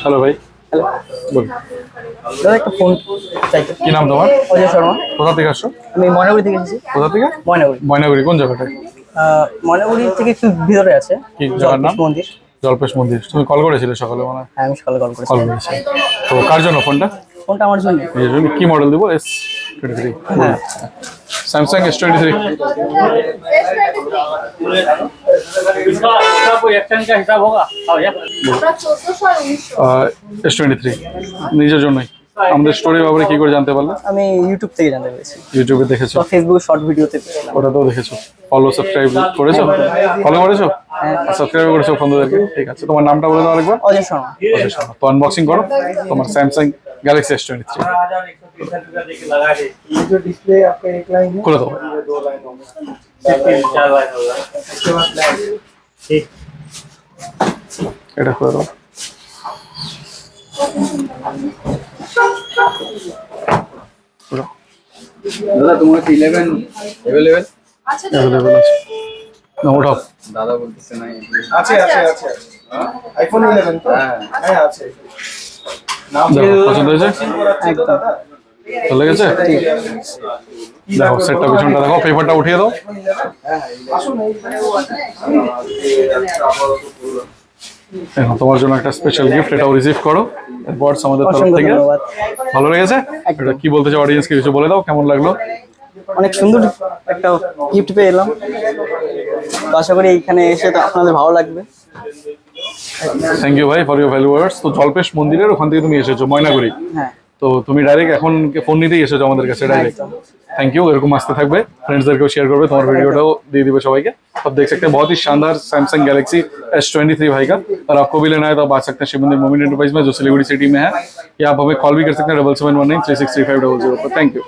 Hello ভাই। Hello, বল। দাদা একটা ফোন চাইতে। কি নাম তোমার? অজয় শর্মা। কোথা থেকে আসছো? আমি ময়নাগুড়ি থেকে এসেছি। কোথা থেকে? ময়নাগুড়ি। ময়নাগুড়ি কোন জায়গাটায়? ময়নাগুড়ি থেকে একটু ভিতরে আছে। কি জায়গার নাম? মন্দির। জল্পেশ মন্দির। তুমি কল করেছিলে সকালে মনে হয়? হ্যাঁ, আমি সকালে কল কল করেছি। করেছি। তো কার জন্য ফোনটা? ফোনটা আমার জন্য। নিজের জন্য। কি মডেল দিব? S23। হ্যাঁ, স্যামসাং S23। इसका कोई एक्सचेंज का हिसाब होगा? S23 নিজের জন্যই। আমাদের স্টোরি ব্যাপারে কি করে জানতে পারলে? আমি ইউটিউব থেকে জানতে পেরেছি। ইউটিউবে দেখেছো? ফেসবুক শর্ট ভিডিওতে পেয়েছিলাম। ওটাতেও দেখেছো? ফলো সাবস্ক্রাইব করেছো? ফলো করেছো? সাবস্ক্রাইব করেছো বন্ধুদেরকে? ঠিক আছে, তোমার নামটা বলে দাও আরেকবার। অজয় শর্মা। অজয় শর্মা। তো আনবক্সিং করো তোমার স্যামসাং গ্যালাক্সি S23। ये जो डिस्प्ले आपका एक लाइन है, খুলে দাও। ये दो लाइन होगा। 4 लाइन होगा। इसके बाद लाइन ठीक। এটা খুলে দাও। পুরো দাদা তোমার কি 11 अवेलेबल? অ্যাভেলেবল আছে। না ওঠাও। দাদা বলতেছে না আছে আইফোন 11 তো হ্যাঁ আছে। নাম দেখো, পছন্দ হয়েছে? একদম দাদা চলে গেছে? দেখো সেটটা পিছনটা দেখো, পেপারটা উঠিয়ে দাও। আসুন দেখো তোমার জন্য একটা স্পেশাল গিফট, এটাও রিসিভ করো বটস আমাদের তরফ অসংখ্য থেকে। ধন্যবাদ। ভালো লেগেছে? এটা কি বলতে চাও অডিয়েন্সকে, কিছু বলে দাও, কেমন লাগলো? অনেক সুন্দর একটা গিফট পেয়ে এলাম। তো আশা করি এইখানে এসে তো আপনাদের ভালো লাগবে। থ্যাংক ইউ ভাই ফর ইউর ভ্যালু ওয়ার্ডস। তো জলপেশ মন্দিরের ওখান থেকে তুমি এসেছো ময়নাগুড়ি। হ্যাঁ, তো তুমি ডাইরেক্ট এখন ফোন নিতেই এসেছো আমাদের কাছে ডাইরেক্ট। Thank you. এরকम আসতে থাকবে, फ्रेंड्सদেরকেও শেয়ার করবে, তোমার वीडियोটাও দিয়ে দিবে সবাইকে। अब देख सकते हैं बहुत ही शानदार सैमसंग गैलेक्सी S23 भाई का। और आपको भी लेना है तो आप आ सकते हैं शिव मंदिर मोमिन एंटरप्राइज में, जो सिलीगुड़ी सिटी में है, या आप हमें कॉल भी कर सकते हैं 7719 363500 पर। Thank you.